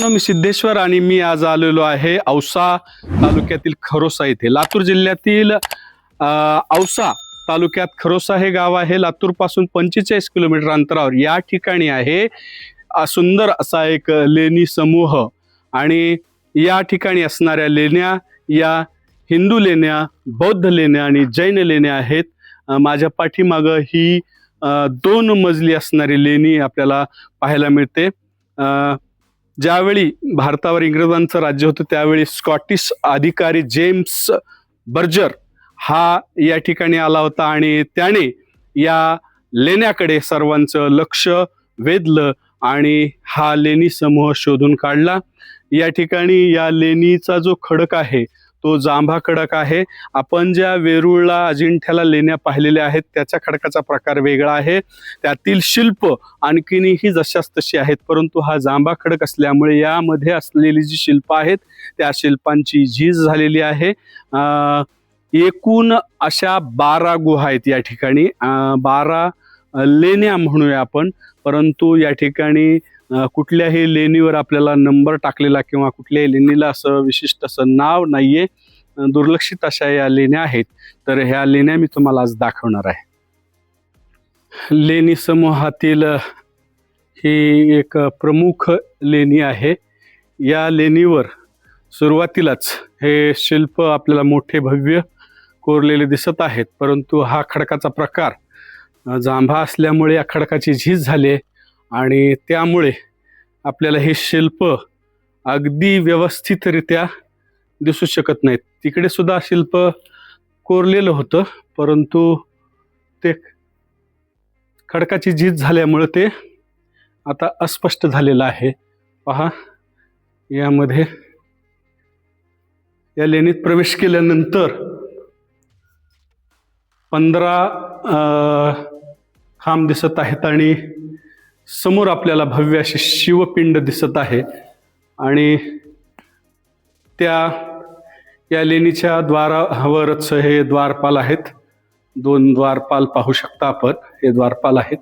मी सिद्धेश्वर आणि मी आज आलेलो आहे औसा तालुक्यातील खरोसा येथे. लातूर जिल्ह्यातील औसा तालुक्यात खरोसा हे गाव आहे. लातूर पासून 45 किलोमीटर अंतरावर या ठिकाणी आहे सुंदर असा एक लेणी समूह. आणि या ठिकाणी असणाऱ्या लेण्या या हिंदू लेण्या, बौद्ध लेण्या आणि जैन लेण्या आहेत. माझ्या पाठीमागं ही 2 मजली असणारी लेणी आपल्याला पाहायला मिळते. ज्यावेळी भारतावर इंग्रजांचं राज्य होतं त्यावेळी स्कॉटिश अधिकारी जेम्स बर्जर हा या ठिकाणी आला होता आणि त्याने या लेण्याकडे सर्वांचं लक्ष वेधलं आणि हा लेणी समूह शोधून काढला. या ठिकाणी या लेणीचा जो खडक आहे तो जांभा खडक आहे. आपण ज्या वेरूळला, अजिंठ्याला लेण्या पाहिलेल्या आहेत त्याच्या खडकाचा प्रकार वेगळा आहे. त्यातील शिल्प आणखीनही जशाच तशी आहेत, परंतु हा जांभा खडक असल्यामुळे यामध्ये असलेली जी शिल्प आहेत त्या शिल्पांची झीज झालेली आहे. एकूण अशा 12 गुहा आहेत या ठिकाणी. 12 लेण्या म्हणूया आपण, परंतु या ठिकाणी कुठल्याही लेणीवर आपल्याला नंबर टाकलेला किंवा कुठल्याही लेणीला असं विशिष्ट असं नाव नाहीये. दुर्लक्षित अशा या लेण्या आहेत. तर ह्या लेण्या मी तुम्हाला आज दाखवणार आहे. लेणी समूहातील ही एक प्रमुख लेणी आहे. या लेणीवर सुरुवातीलाच हे शिल्प आपल्याला मोठे भव्य कोरलेले दिसत आहेत, परंतु हा खडकाचा प्रकार जांभा असल्यामुळे या खडकाची झीज झाली आणि त्यामुळे आपल्याला हे शिल्प अगदी व्यवस्थितरित्या दिसू शकत नाहीत. तिकडे सुद्धा शिल्प कोरलेलं होतं, परंतु ते खडकाची झीज झाल्यामुळे ते आता अस्पष्ट झालेलं आहे. पहा, यामध्ये या लेणीत प्रवेश केल्यानंतर 15 खांब दिसत आहेत आणि समोर आपल्याला भव्य अशी शिवपिंड दिसत आहे. आणि या लेणीच्या द्वारावरच हे द्वारपाल आहेत. 2 द्वारपाल पाहू शकता आपण, हे द्वारपाल आहेत.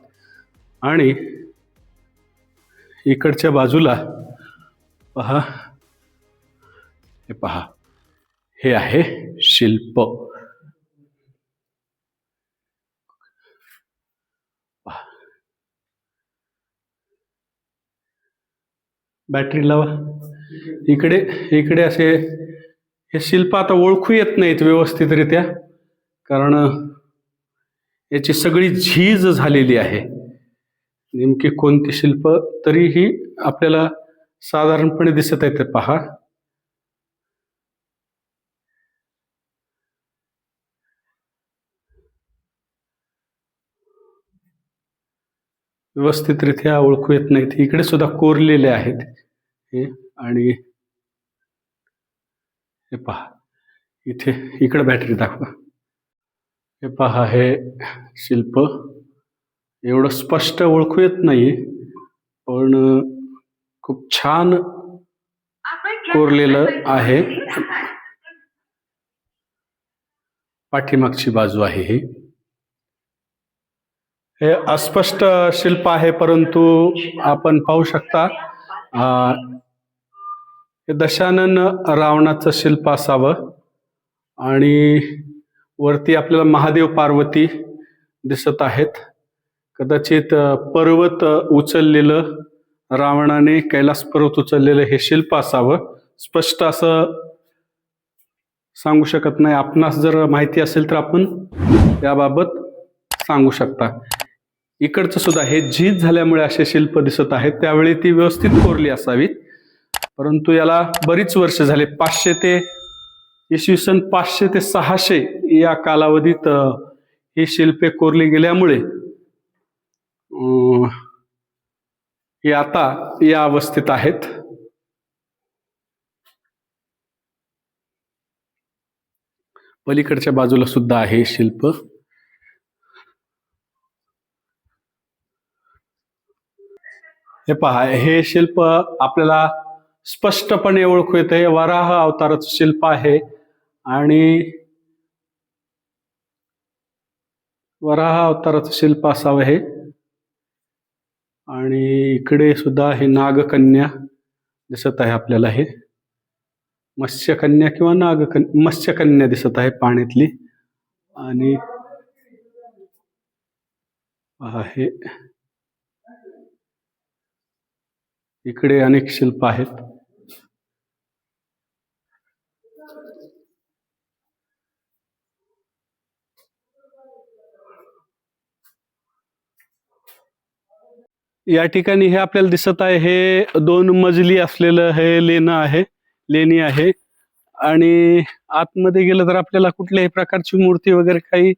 आणि इकडच्या बाजूला पहा, हे पहा, हे आहे शिल्प. बॅटरी लावा. इकडे असे हे शिल्प आता ओळखू येत नाहीत व्यवस्थितरित्या, कारण याची सगळी झीज झालेली आहे. नेमकी कोणती शिल्प तरीही आपल्याला साधारणपणे दिसत आहेत. पहा, व्यवस्थितरित्या ओळखू येत नाहीत. इकडे सुद्धा कोरलेले आहेत हे. आणि हे पहा, इकडे बॅटरी दाखवा. हे पहा, हे शिल्प एवढं स्पष्ट ओळखू येत नाही, पण खूप छान कोरलेलं आहे. पाठीमागची बाजू आहे ही. हे अस्पष्ट शिल्प आहे, परंतु आपण पाहू शकता हे दशानन रावणाचं शिल्प असावं. आणि वरती आपल्याला महादेव पार्वती दिसत आहेत. कदाचित पर्वत उचललेलं, रावणाने कैलास पर्वत उचललेलं हे शिल्प असावं. स्पष्ट असं सांगू शकत नाही. आपणास जर माहिती असेल तर आपण याबाबत सांगू शकता. इकडचं सुद्धा हे झीज झाल्यामुळे असे शिल्प दिसत आहेत. त्यावेळी ती व्यवस्थित कोरली असावीत, परंतु याला बरीच वर्ष झाले. 500 ते इसवी सन 500 ते 600 या कालावधीत ही शिल्पे कोरली गेल्यामुळे हे आता या अवस्थेत आहेत. पलीकडच्या बाजूला सुद्धा आहे शिल्प. हे पहा, हे शिल्प आपल्याला स्पष्टपणे ओळखू येते. वराह अवताराचं शिल्प आहे आणि वराह अवताराचं शिल्प असावं हे. आणि इकडे सुद्धा हे नागकन्या दिसत आहे आपल्याला. हे मत्स्यकन्या किंवा मत्स्यकन्या दिसत आहे पाण्यातली. आणि हे इकडे अनेक शिल्प आहेत. या ठिकाणी हे आपल्याला दिसत आहे, हे 2 मजली असलेलं हे लेणी आहे. आणि आतमध्ये गेलं तर आपल्याला कुठल्याही प्रकारची मूर्ती वगैरे काही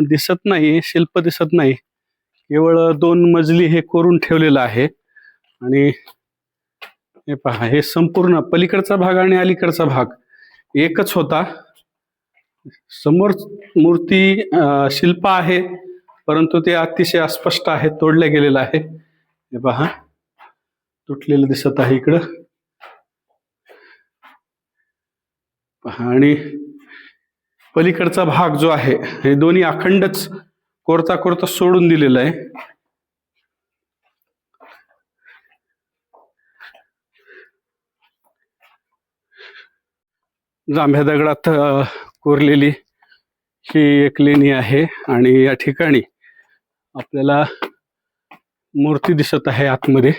दिसत नाही, शिल्प दिसत नाही. केवळ 2 मजली हे कोरून ठेवलेलं आहे. आणि हे पहा, हे संपूर्ण पलीकडचा भाग आणि अलीकडचा भाग एकच होता. समोर मूर्ती शिल्प आहे, परंतु ते अतिशय अस्पष्ट आहे, तोडलं गेलेलं आहे. हे पहा, तुटलेलं दिसत आहे इकडं. आणि पलीकडचा भाग जो आहे हे दोन्ही अखंडच कोरता कोरता सोडून दिलेलं आहे. जांभ्या दगडात कोरलेली ही एक लेणी आहे. आणि या ठिकाणी आपल्याला मूर्ती दिसत आहे आतमध्ये.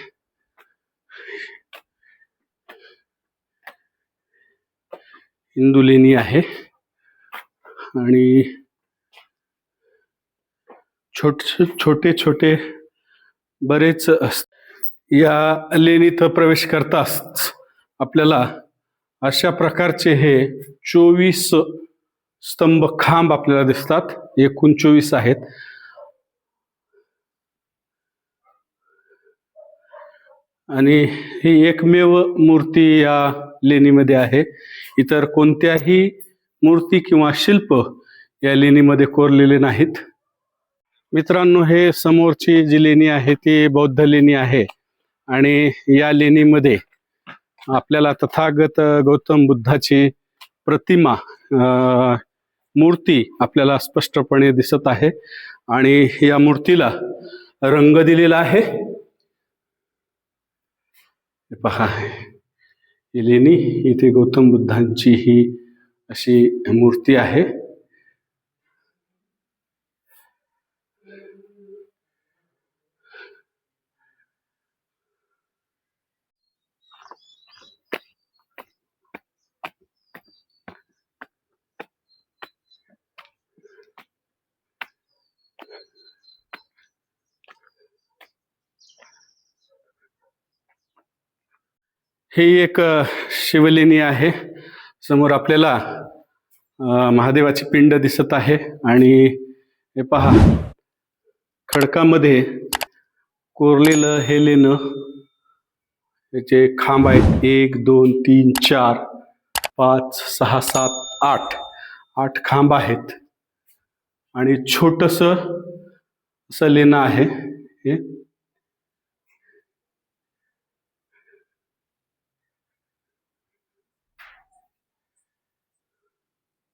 हिंदू लेणी आहे. आणि छोटे छोटे बरेच या लेणीत प्रवेश करताच आपल्याला अशा प्रकारचे हे 24 स्तंभ खांब आपल्याला दिसतात. एकूण 24 आहेत. आणि ही एकमेव मूर्ती या लेणीमध्ये आहे. इतर कोणत्याही मूर्ती किंवा शिल्प या लेणीमध्ये कोरलेले नाहीत. मित्रांनो, हे समोरची जी लेणी आहे ती बौद्ध लेणी आहे. आणि या लेणीमध्ये आपल्याला तथागत गौतम बुद्धाची प्रतिमा मूर्ती आपल्याला स्पष्टपणे दिसत आहे. आणि या मूर्तीला रंग दिलेला आहे. पहा, ही लेणी, इथे गौतम बुद्धांची ही अशी मूर्ती आहे. ही एक शिवलेणी आहे. समोर आपल्याला महादेवाची पिंड दिसत आहे. आणि हे पहा, खडकामध्ये कोरलेलं हे लेणं. याचे खांब आहेत 1 2 3 4 5 6 7 8 खांब आहेत. आणि छोटस असं लेणं आहे हे.